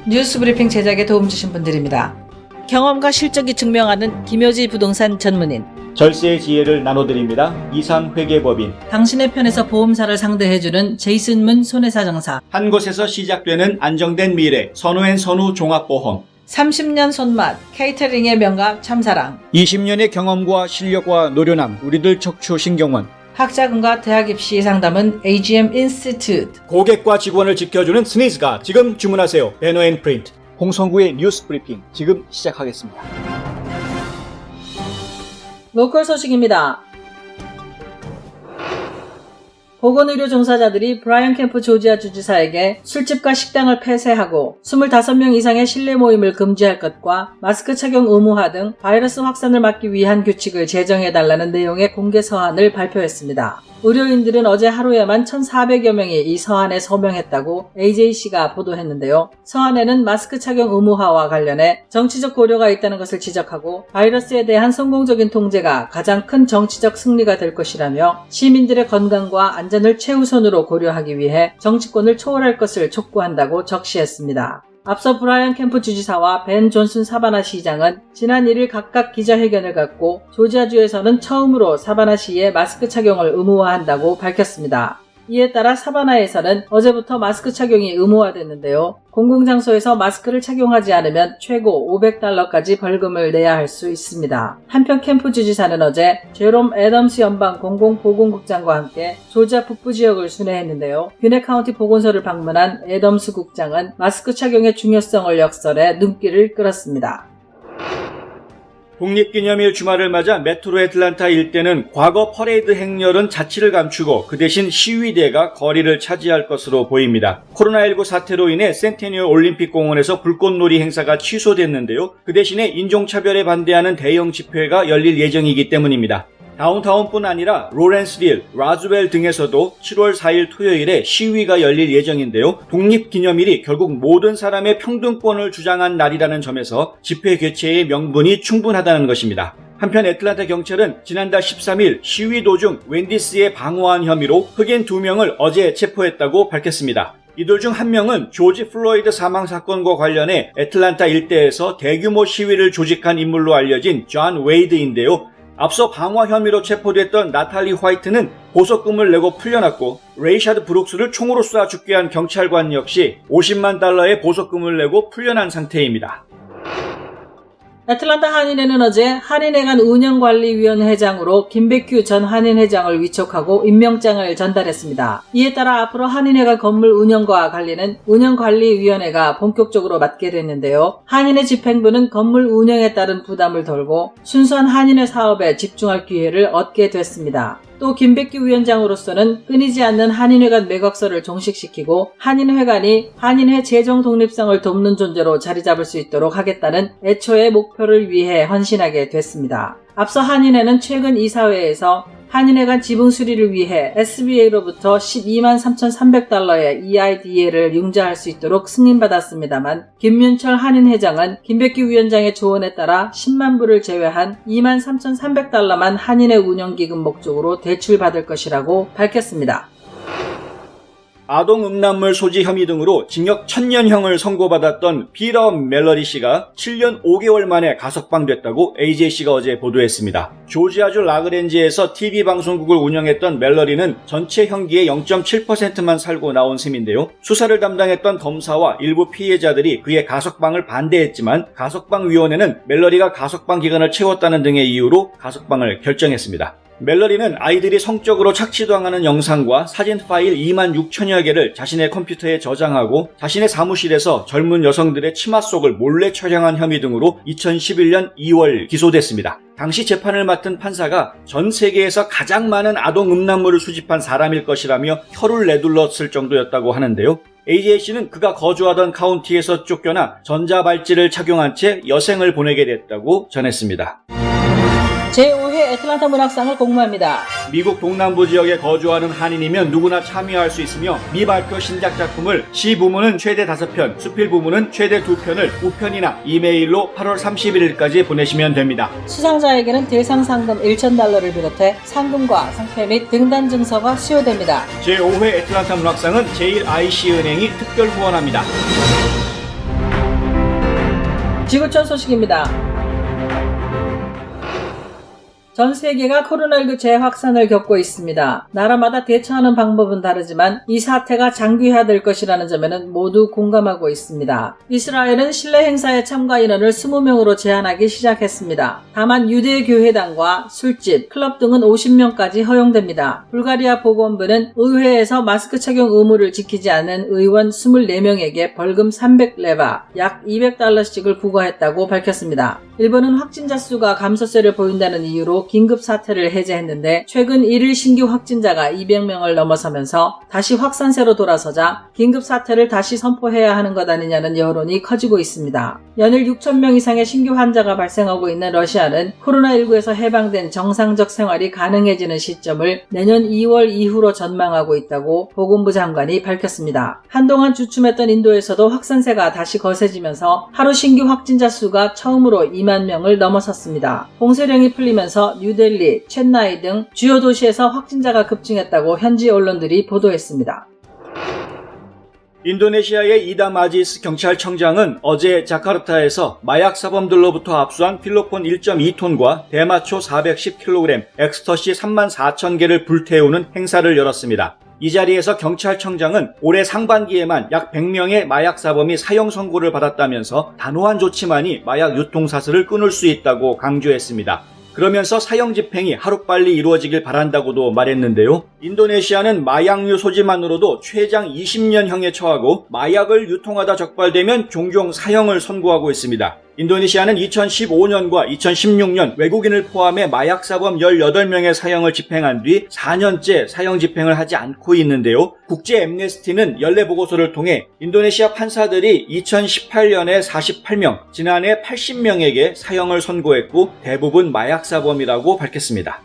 뉴스 브리핑 제작에 도움 주신 분들입니다. 경험과 실적이 증명하는 김효지 부동산 전문인, 절세의 지혜를 나눠드립니다. 이상회계법인, 당신의 편에서 보험사를 상대해주는 제이슨문 손해사정사, 한 곳에서 시작되는 안정된 미래 선우앤선우 종합보험, 30년 손맛 케이터링의 명가 참사랑, 20년의 경험과 실력과 노련함 우리들 척추신경원, 학자금과 대학 입시 상담은 AGM 인스티튜트, 고객과 직원을 지켜주는 스니즈가 지금 주문하세요. 배너앤프린트. 홍성구의 뉴스 브리핑 지금 시작하겠습니다. 로컬 소식입니다. 보건의료 종사자들이 브라이언 캠프 조지아 주지사에게 술집과 식당을 폐쇄하고 25명 이상의 실내 모임을 금지할 것과 마스크 착용 의무화 등 바이러스 확산을 막기 위한 규칙을 제정해달라는 내용의 공개 서한을 발표했습니다. 의료인들은 어제 하루에만 1,400여 명이 이 서한에 서명했다고 AJC가 보도했는데요. 서한에는 마스크 착용 의무화와 관련해 정치적 고려가 있다는 것을 지적하고 바이러스에 대한 성공적인 통제가 가장 큰 정치적 승리가 될 것이라며 시민들의 건강과 안전을 최우선으로 고려하기 위해 정치권을 초월할 것을 촉구한다고 적시했습니다. 앞서 브라이언 캠프 주지사와 벤 존슨 사바나 시장은 지난 1일 각각 기자회견을 갖고 조지아주에서는 처음으로 사바나시에 마스크 착용을 의무화한다고 밝혔습니다. 이에 따라 사바나에서는 어제부터 마스크 착용이 의무화됐는데요. 공공장소에서 마스크를 착용하지 않으면 최고 $500까지 벌금을 내야 할 수 있습니다. 한편 캠프 주지사는 어제 제롬 애덤스 연방 공공보건국장과 함께 조지아 북부 지역을 순회했는데요. 뷰넷 카운티 보건소를 방문한 애덤스 국장은 마스크 착용의 중요성을 역설해 눈길을 끌었습니다. 독립기념일 주말을 맞아 메트로 애틀란타 일대는 과거 퍼레이드 행렬은 자치를 감추고 그 대신 시위대가 거리를 차지할 것으로 보입니다. 코로나19 사태로 인해 센테니얼 올림픽 공원에서 불꽃놀이 행사가 취소됐는데요. 그 대신에 인종차별에 반대하는 대형 집회가 열릴 예정이기 때문입니다. 다운타운뿐 아니라 로렌스빌, 라즈웰 등에서도 7월 4일 토요일에 시위가 열릴 예정인데요. 독립기념일이 결국 모든 사람의 평등권을 주장한 날이라는 점에서 집회 개최의 명분이 충분하다는 것입니다. 한편 애틀란타 경찰은 지난달 13일 시위 도중 웬디스에 방어한 혐의로 흑인 2명을 어제 체포했다고 밝혔습니다. 이들 중 한 명은 조지 플로이드 사망 사건과 관련해 애틀란타 일대에서 대규모 시위를 조직한 인물로 알려진 존 웨이드인데요. 앞서 방화 혐의로 체포됐던 나탈리 화이트는 보석금을 내고 풀려났고 레이샤드 브룩스를 총으로 쏴 죽게 한 경찰관 역시 $500,000의 보석금을 내고 풀려난 상태입니다. 애틀란타 한인회는 어제 한인회관 운영관리위원회 회장으로 김백규 전 한인회장을 위촉하고 임명장을 전달했습니다. 이에 따라 앞으로 한인회관 건물 운영과 관리는 운영관리위원회가 본격적으로 맡게 됐는데요. 한인회 집행부는 건물 운영에 따른 부담을 덜고 순수한 한인회 사업에 집중할 기회를 얻게 됐습니다. 또 김백규 위원장으로서는 끊이지 않는 한인회관 매각서를 종식시키고 한인회관이 한인회 재정 독립성을 돕는 존재로 자리 잡을 수 있도록 하겠다는 애초의 목표를 위해 헌신하게 됐습니다. 앞서 한인회는 최근 이사회에서 한인회관 지붕 수리를 위해 SBA로부터 $123,300의 EIDA를 융자할 수 있도록 승인받았습니다만 김윤철 한인회장은 김백규 위원장의 조언에 따라 10만 불을 제외한 $23,300만 한인회 운영기금 목적으로 대출받을 것이라고 밝혔습니다. 아동 음란물 소지 혐의 등으로 징역 1000년형을 선고받았던 피터 멜러리 씨가 7년 5개월 만에 가석방됐다고 AJC가 어제 보도했습니다. 조지아주 라그랜지에서 TV 방송국을 운영했던 멜러리는 전체 형기의 0.7%만 살고 나온 셈인데요. 수사를 담당했던 검사와 일부 피해자들이 그의 가석방을 반대했지만 가석방위원회는 멜러리가 가석방 기간을 채웠다는 등의 이유로 가석방을 결정했습니다. 멜러리는 아이들이 성적으로 착취당하는 영상과 사진 파일 26,000여 개를 자신의 컴퓨터에 저장하고 자신의 사무실에서 젊은 여성들의 치마 속을 몰래 촬영한 혐의 등으로 2011년 2월 기소됐습니다. 당시 재판을 맡은 판사가 전 세계에서 가장 많은 아동 음란물을 수집한 사람일 것이라며 혀를 내둘렀을 정도였다고 하는데요. AJC는 그가 거주하던 카운티에서 쫓겨나 전자발찌를 착용한 채 여생을 보내게 됐다고 전했습니다. 제5회 애틀란타 문학상을 공모합니다. 미국 동남부 지역에 거주하는 한인이면 누구나 참여할 수 있으며 미발표 신작 작품을 시 부문은 최대 5편, 수필 부문은 최대 2편을 우편이나 이메일로 8월 31일까지 보내시면 됩니다. 수상자에게는 대상 상금 $1,000를 비롯해 상금과 상패 및 등단 증서가 수여됩니다. 제5회 애틀란타 문학상은 제1IC은행이 특별 후원합니다. 지구촌 소식입니다. 전 세계가 코로나19 재확산을 겪고 있습니다. 나라마다 대처하는 방법은 다르지만 이 사태가 장기화될 것이라는 점에는 모두 공감하고 있습니다. 이스라엘은 실내 행사에 참가 인원을 20명으로 제한하기 시작했습니다. 다만 유대교회당과 술집, 클럽 등은 50명까지 허용됩니다. 불가리아 보건부는 의회에서 마스크 착용 의무를 지키지 않는 의원 24명에게 벌금 300레바, 약 200달러씩을 부과했다고 밝혔습니다. 일본은 확진자 수가 감소세를 보인다는 이유로 긴급 사태를 해제했는데 최근 1일 신규 확진자가 200명을 넘어서면서 다시 확산세로 돌아서자 긴급 사태를 다시 선포해야 하는 것 아니냐는 여론이 커지고 있습니다. 연일 6,000명 이상의 신규 환자가 발생하고 있는 러시아는 코로나19에서 해방된 정상적 생활이 가능해지는 시점을 내년 2월 이후로 전망하고 있다고 보건부 장관이 밝혔습니다. 한동안 주춤했던 인도에서도 확산세가 다시 거세지면서 하루 신규 확진자 수가 처음으로 2만 명을 넘어섰습니다. 봉쇄령이 풀리면서 뉴델리, 첸나이 등 주요 도시에서 확진자가 급증했다고 현지 언론들이 보도했습니다. 인도네시아의 이담 아지스 경찰청장은 어제 자카르타에서 마약 사범들로부터 압수한 필로폰 1.2톤과 대마초 410kg, 엑스터시 34,000개를 불태우는 행사를 열었습니다. 이 자리에서 경찰청장은 올해 상반기에만 약 100명의 마약 사범이 사형 선고를 받았다면서 단호한 조치만이 마약 유통 사슬을 끊을 수 있다고 강조했습니다. 그러면서 사형 집행이 하루빨리 이루어지길 바란다고도 말했는데요. 인도네시아는 마약류 소지만으로도 최장 20년형에 처하고 마약을 유통하다 적발되면 종종 사형을 선고하고 있습니다. 인도네시아는 2015년과 2016년 외국인을 포함해 마약사범 18명의 사형을 집행한 뒤 4년째 사형 집행을 하지 않고 있는데요. 국제 앰네스티는 연례 보고서를 통해 인도네시아 판사들이 2018년에 48명, 지난해 80명에게 사형을 선고했고 대부분 마약사범이라고 밝혔습니다.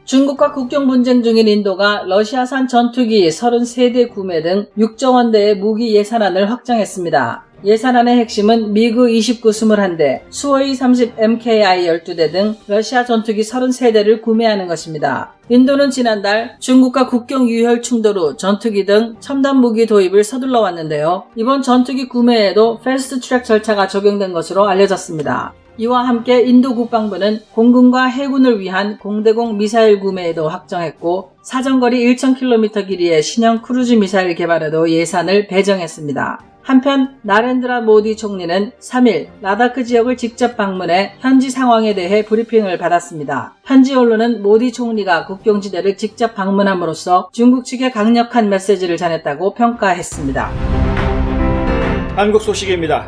중국과 국경 분쟁 중인 인도가 러시아산 전투기 33대 구매 등 6조 원대의 무기 예산안을 확정했습니다. 예산안의 핵심은 미그 29 21대, 수호이 30 MKI 12대 등 러시아 전투기 33대를 구매하는 것입니다. 인도는 지난달 중국과 국경 유혈 충돌 후 전투기 등 첨단 무기 도입을 서둘러 왔는데요. 이번 전투기 구매에도 패스트 트랙 절차가 적용된 것으로 알려졌습니다. 이와 함께 인도 국방부는 공군과 해군을 위한 공대공 미사일 구매에도 확정했고 사정거리 1,000km 길이의 신형 크루즈 미사일 개발에도 예산을 배정했습니다. 한편 나렌드라 모디 총리는 3일 라다크 지역을 직접 방문해 현지 상황에 대해 브리핑을 받았습니다. 현지 언론은 모디 총리가 국경지대를 직접 방문함으로써 중국 측에 강력한 메시지를 전했다고 평가했습니다. 한국 소식입니다.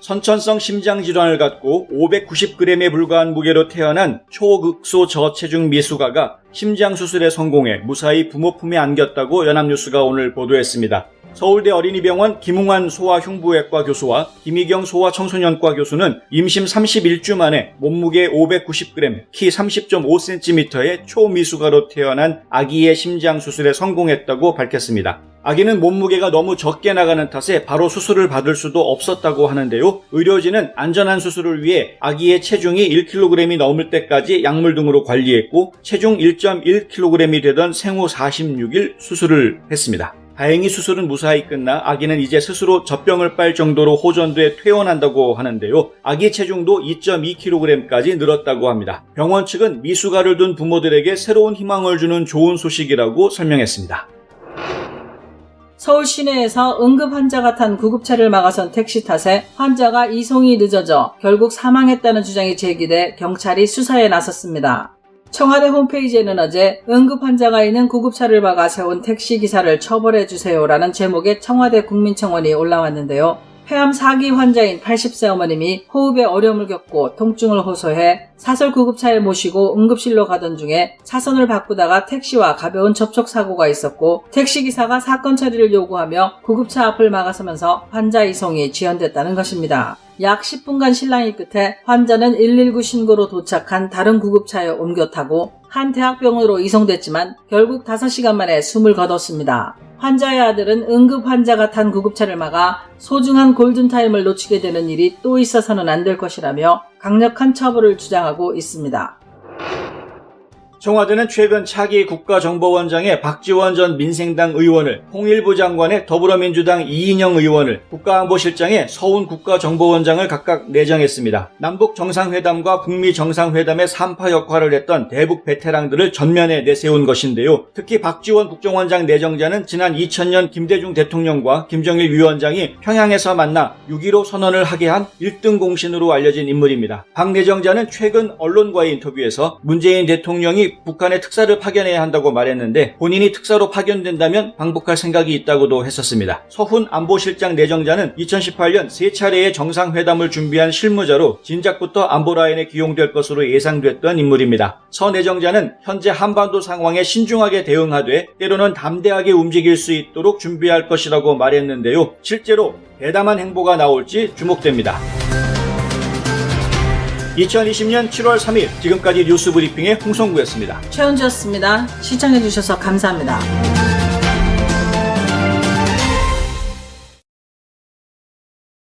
선천성 심장질환을 갖고 590g에 불과한 무게로 태어난 초극소 저체중 미숙아가 심장수술에 성공해 무사히 부모 품에 안겼다고 연합뉴스가 오늘 보도했습니다. 서울대 어린이병원 김웅환 소아흉부외과 교수와 김희경 소아청소년과 교수는 임신 31주 만에 몸무게 590g, 키 30.5cm의 초미숙아로 태어난 아기의 심장수술에 성공했다고 밝혔습니다. 아기는 몸무게가 너무 적게 나가는 탓에 바로 수술을 받을 수도 없었다고 하는데요. 의료진은 안전한 수술을 위해 아기의 체중이 1kg이 넘을 때까지 약물 등으로 관리했고 체중 1.1kg이 되던 생후 46일 수술을 했습니다. 다행히 수술은 무사히 끝나 아기는 이제 스스로 젖병을 빨 정도로 호전돼 퇴원한다고 하는데요. 아기 체중도 2.2kg까지 늘었다고 합니다. 병원 측은 미숙아를 둔 부모들에게 새로운 희망을 주는 좋은 소식이라고 설명했습니다. 서울 시내에서 응급 환자가 탄 구급차를 막아선 택시 탓에 환자가 이송이 늦어져 결국 사망했다는 주장이 제기돼 경찰이 수사에 나섰습니다. 청와대 홈페이지에는 어제 응급 환자가 있는 구급차를 막아 세운 택시기사를 처벌해주세요라는 제목의 청와대 국민청원이 올라왔는데요. 폐암 4기 환자인 80세 어머님이 호흡에 어려움을 겪고 통증을 호소해 사설 구급차에 모시고 응급실로 가던 중에 차선을 바꾸다가 택시와 가벼운 접촉사고가 있었고 택시기사가 사건 처리를 요구하며 구급차 앞을 막아서면서 환자 이송이 지연됐다는 것입니다. 약 10분간 실랑이 끝에 환자는 119 신고로 도착한 다른 구급차에 옮겨 타고 한 대학병원으로 이송됐지만 결국 5시간 만에 숨을 거뒀습니다. 환자의 아들은 응급 환자가 탄 구급차를 막아 소중한 골든타임을 놓치게 되는 일이 또 있어서는 안 될 것이라며 강력한 처벌을 주장하고 있습니다. 청와대는 최근 차기 국가정보원장에 박지원 전 민생당 의원을, 통일부 장관에 더불어민주당 이인영 의원을, 국가안보실장에 서훈 국가정보원장을 각각 내정했습니다. 남북 정상회담과 북미 정상회담의 3파 역할을 했던 대북 베테랑들을 전면에 내세운 것인데요. 특히 박지원 국정원장 내정자는 지난 2000년 김대중 대통령과 김정일 위원장이 평양에서 만나 6.15 선언을 하게 한 1등 공신으로 알려진 인물입니다. 박 내정자는 최근 언론과의 인터뷰에서 문재인 대통령이 북한에 특사를 파견해야 한다고 말했는데 본인이 특사로 파견된다면 방북할 생각이 있다고도 했었습니다. 서훈 안보실장 내정자는 2018년 3차례의 정상회담을 준비한 실무자로 진작부터 안보라인에 기용될 것으로 예상됐던 인물입니다. 서 내정자는 현재 한반도 상황에 신중하게 대응하되 때로는 담대하게 움직일 수 있도록 준비할 것이라고 말했는데요. 실제로 대담한 행보가 나올지 주목됩니다. 2020년 7월 3일 지금까지 뉴스브리핑의 홍성구였습니다. 최은주였습니다. 시청해주셔서 감사합니다.